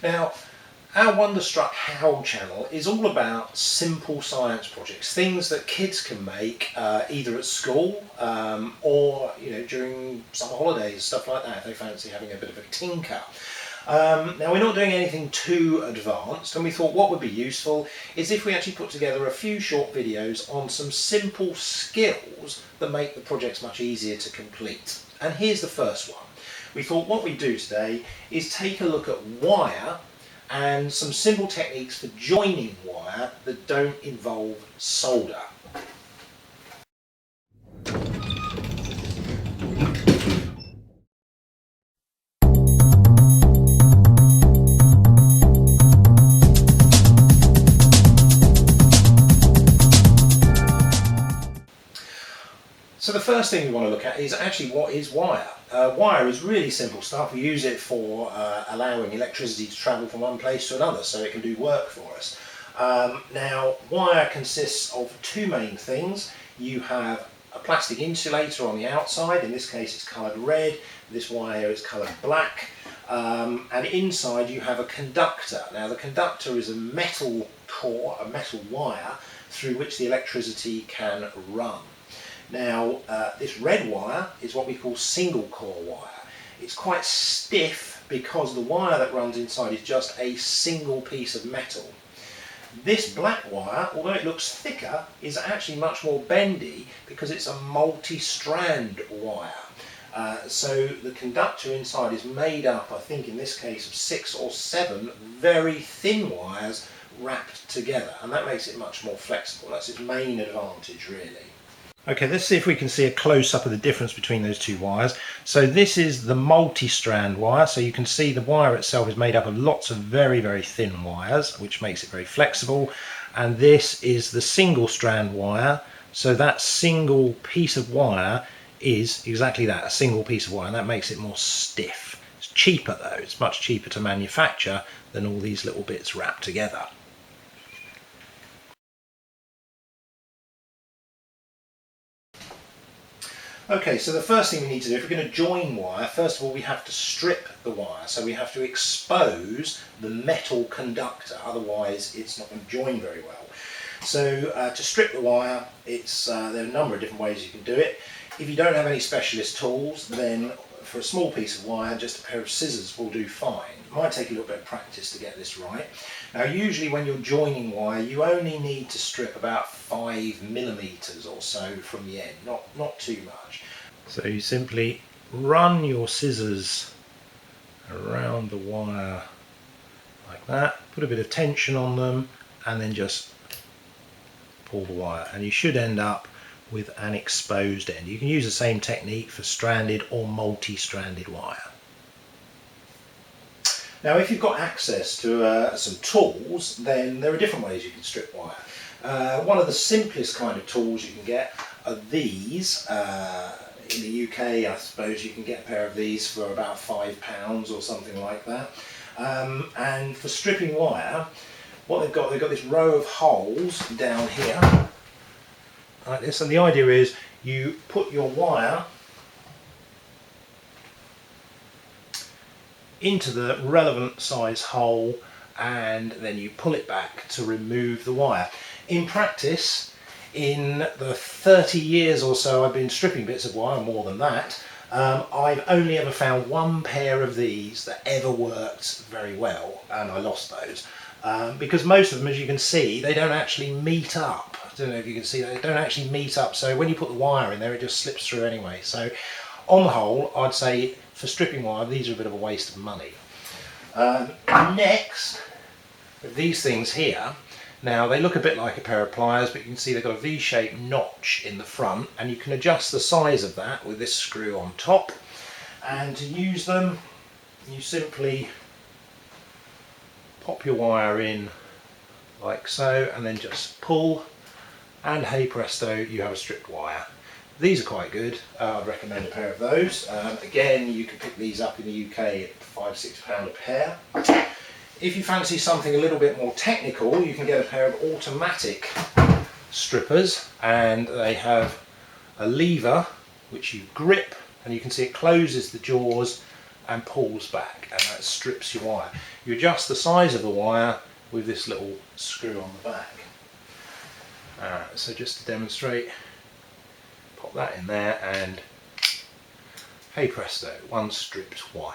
Now, our WonderstruckHow channel is all about simple science projects, things that kids can make either at school or during summer holidays, stuff like that, if they fancy having a bit of a tinker. Now, we're not doing anything too advanced, and we thought what would be useful is if we actually put together a few short videos on some simple skills that make the projects much easier to complete. And here's the first one. We thought what we'd do today is take a look at wire and some simple techniques for joining wire that don't involve solder. So the first thing we want to look at is actually what is wire. Wire is really simple stuff. We use it for allowing electricity to travel from one place to another so it can do work for us. Now, wire consists of two main things. You have a plastic insulator on the outside, in this case it's coloured red, this wire is coloured black, and inside you have a conductor. Now the conductor is a metal core, a metal wire, through which the electricity can run. Now, this red wire is what we call single core wire. It's quite stiff because the wire that runs inside is just a single piece of metal. This black wire, although it looks thicker, is actually much more bendy because it's a multi-strand wire. So the conductor inside is made up, I think in this case, of 6 or 7 very thin wires wrapped together, and that makes it much more flexible. That's its main advantage, really. Okay, let's see if we can see a close-up of the difference between those two wires. So this is the multi-strand wire, so you can see the wire itself is made up of lots of very, very thin wires, which makes it very flexible. And this is the single-strand wire, so that single piece of wire is exactly that, a single piece of wire, and that makes it more stiff. It's cheaper though, it's much cheaper to manufacture than all these little bits wrapped together. Okay, so the first thing we need to do, if we're going to join wire, first of all we have to strip the wire. So we have to expose the metal conductor, otherwise it's not going to join very well. So to strip the wire, there are a number of different ways you can do it. If you don't have any specialist tools, then for a small piece of wire, just a pair of scissors will do fine. It might take a little bit of practice to get this right. Now usually when you're joining wire, you only need to strip about 5mm or so from the end, not too much. So you simply run your scissors around the wire like that, put a bit of tension on them, and then just pull the wire, and you should end up with an exposed end. You can use the same technique for stranded or multi-stranded wire. Now if you've got access to some tools, then there are different ways you can strip wire. One of the simplest kind of tools you can get are these. In the UK I suppose you can get a pair of these for about £5 or something like that. And for stripping wire, what they've got this row of holes down here like this, and the idea is you put your wire into the relevant size hole and then you pull it back to remove the wire. In practice, in the 30 years or so I've been stripping bits of wire, more than that, I've only ever found one pair of these that ever worked very well, and I lost those. Because most of them, as you can see, they don't actually meet up. I don't know if you can see, they don't actually meet up, so when you put the wire in there it just slips through anyway. So on the whole, I'd say for stripping wire these are a bit of a waste of money. Next, these things here, now they look a bit like a pair of pliers, but you can see they've got a V-shaped notch in the front, and you can adjust the size of that with this screw on top. And to use them, you simply pop your wire in like so, and then just pull, and hey presto, you have a stripped wire. These are quite good. I'd recommend a pair of those. Again, you can pick these up in the UK at £5–6 a pair. If you fancy something a little bit more technical, you can get a pair of automatic strippers, and they have a lever which you grip, and you can see it closes the jaws and pulls back, and that strips your wire. You adjust the size of the wire with this little screw on the back. So just to demonstrate, pop that in there and hey presto, one stripped wire.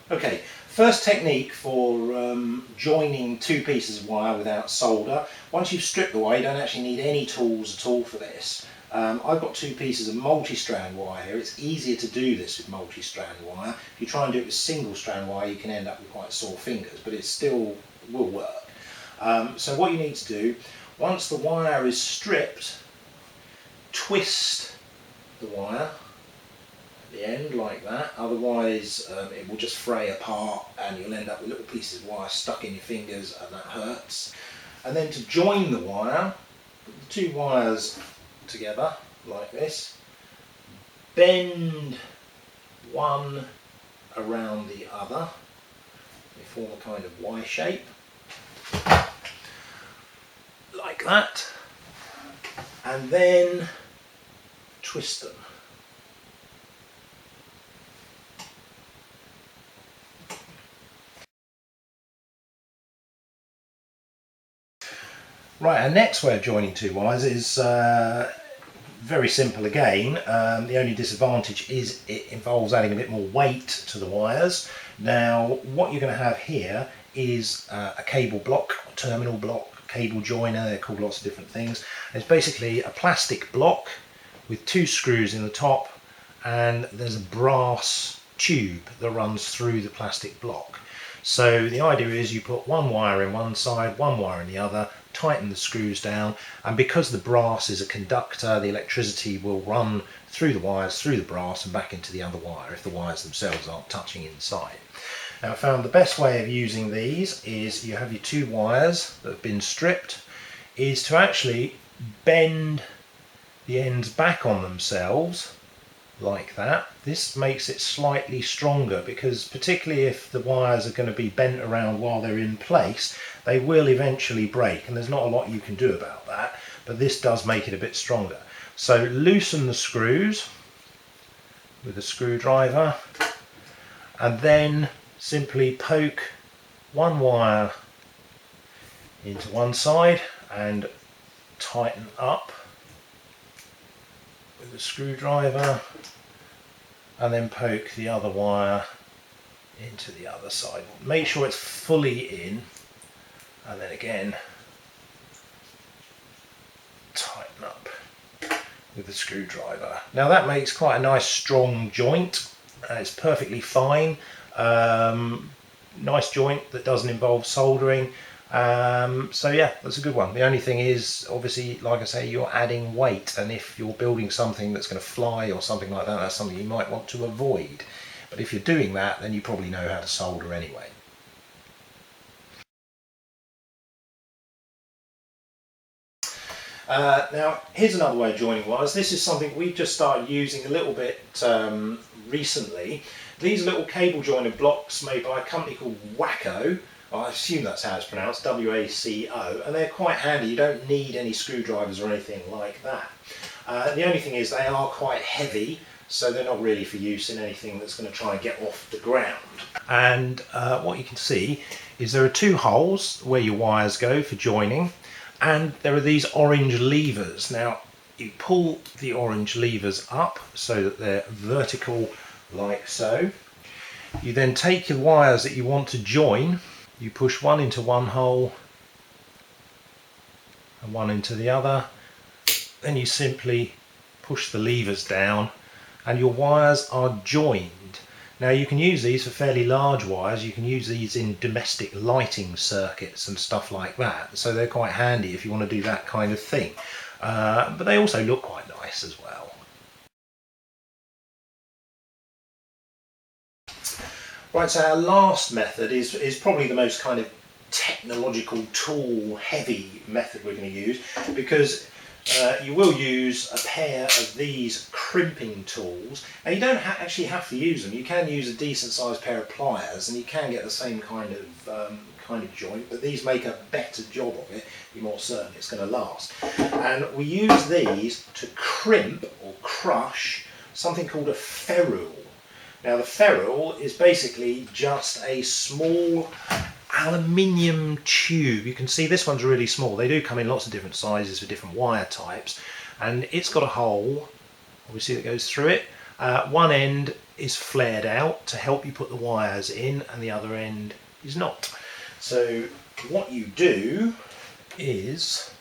Okay, first technique for joining two pieces of wire without solder. Once you've stripped the wire, you don't actually need any tools at all for this. I've got two pieces of multi-strand wire here. It's easier to do this with multi-strand wire. If you try and do it with single-strand wire, you can end up with quite sore fingers, but it still will work. So what you need to do, once the wire is stripped, twist the wire the end like that, otherwise it will just fray apart and you'll end up with little pieces of wire stuck in your fingers, and that hurts. And then to join the wire, put the two wires together like this, bend one around the other, they form a kind of Y shape like that, and then twist them. Right, our next way of joining two wires is very simple again. The only disadvantage is it involves adding a bit more weight to the wires. Now, what you're going to have here is a cable block, a terminal block, cable joiner, they're called lots of different things. It's basically a plastic block with two screws in the top, and there's a brass tube that runs through the plastic block. So the idea is you put one wire in one side, one wire in the other, tighten the screws down, and because the brass is a conductor, the electricity will run through the wires, through the brass and back into the other wire if the wires themselves aren't touching inside. Now I found the best way of using these is you have your two wires that have been stripped, is to actually bend the ends back on themselves like that. This makes it slightly stronger because particularly if the wires are going to be bent around while they're in place, they will eventually break, and there's not a lot you can do about that, but this does make it a bit stronger. So loosen the screws with a screwdriver and then simply poke one wire into one side and tighten up with a screwdriver, and then poke the other wire into the other side. Make sure it's fully in, and then again tighten up with the screwdriver. Now that makes quite a nice strong joint. It's perfectly fine. Nice joint that doesn't involve soldering. So yeah, that's a good one. The only thing is, obviously, like I say, you're adding weight, and if you're building something that's going to fly or something like that, that's something you might want to avoid. But if you're doing that, then you probably know how to solder anyway. Now here's another way of joining wires. This is something we've just started using a little bit recently. These little cable joiner blocks made by a company called WACO. I assume that's how it's pronounced, W-A-C-O, and they're quite handy. You don't need any screwdrivers or anything like that. The only thing is they are quite heavy, so they're not really for use in anything that's going to try and get off the ground. And what you can see is there are two holes where your wires go for joining, and there are these orange levers. Now you pull the orange levers up so that they're vertical like so. You then take your wires that you want to join, you push one into one hole and one into the other, then you simply push the levers down and your wires are joined. Now you can use these for fairly large wires. You can use these in domestic lighting circuits and stuff like that, so they're quite handy if you want to do that kind of thing, but they also look quite nice as well. Right, so our last method is probably the most kind of technological tool heavy method we're going to use, because you will use a pair of these crimping tools, and you don't actually have to use them. You can use a decent sized pair of pliers and you can get the same kind of joint, but these make a better job of it. You're more certain it's going to last. And we use these to crimp or crush something called a ferrule. Now the ferrule is basically just a small aluminium tube. You can see this one's really small. They do come in lots of different sizes for different wire types, and it's got a hole obviously that goes through it. One end is flared out to help you put the wires in, and the other end is not. So what you do is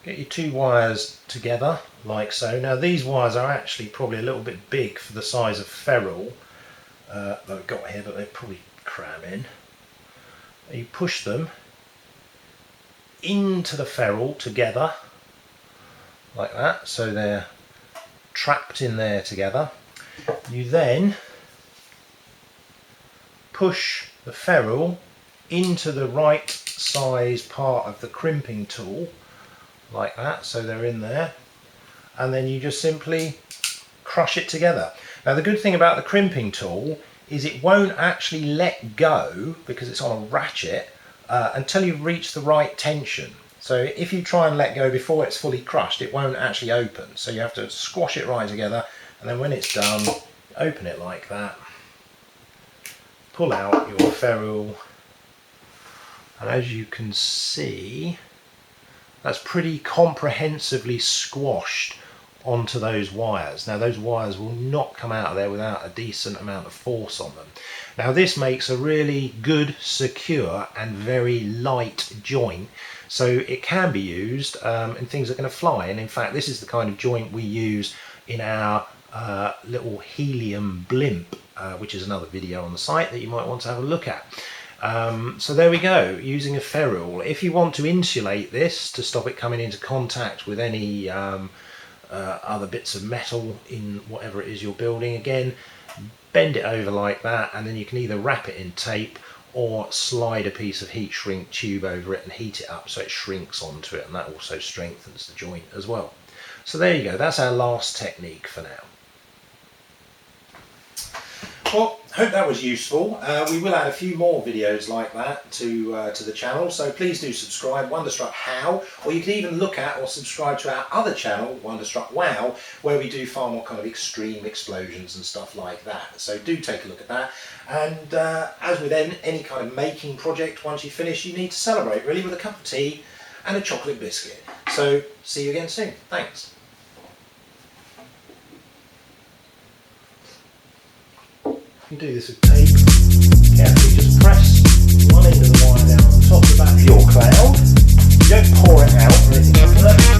get your two wires together like so. Now these wires are actually probably a little bit big for the size of ferrule that I've got here, but they probably cram in. You push them into the ferrule together like that, so they're trapped in there together. You then push the ferrule into the right size part of the crimping tool like that, so they're in there, and then you just simply crush it together. Now the good thing about the crimping tool is it won't actually let go, because it's on a ratchet, until you reach the right tension. So if you try and let go before it's fully crushed, it won't actually open. So you have to squash it right together, and then when it's done, open it like that, pull out your ferrule, and as you can see, that's pretty comprehensively squashed onto those wires. Now those wires will not come out of there without a decent amount of force on them. Now this makes a really good, secure and very light joint, so it can be used in things that are going to fly. And in fact this is the kind of joint we use in our little helium blimp, which is another video on the site that you might want to have a look at. So there we go, using a ferrule. If you want to insulate this to stop it coming into contact with any other bits of metal in whatever it is you're building, again, bend it over like that, and then you can either wrap it in tape or slide a piece of heat shrink tube over it and heat it up so it shrinks onto it, and that also strengthens the joint as well. So there you go, that's our last technique for now. Well, hope that was useful. We will add a few more videos like that to the channel, so please do subscribe, WonderstruckHow, or you can even look at or subscribe to our other channel, WonderstruckWow, where we do far more kind of extreme explosions and stuff like that. So do take a look at that. And as with any kind of making project, once you finish, you need to celebrate really with a cup of tea and a chocolate biscuit. So see you again soon. Thanks. You do this with tape. Carefully just press one end of the wire down on the top of the back of your cloud. You don't pour it out or anything like that.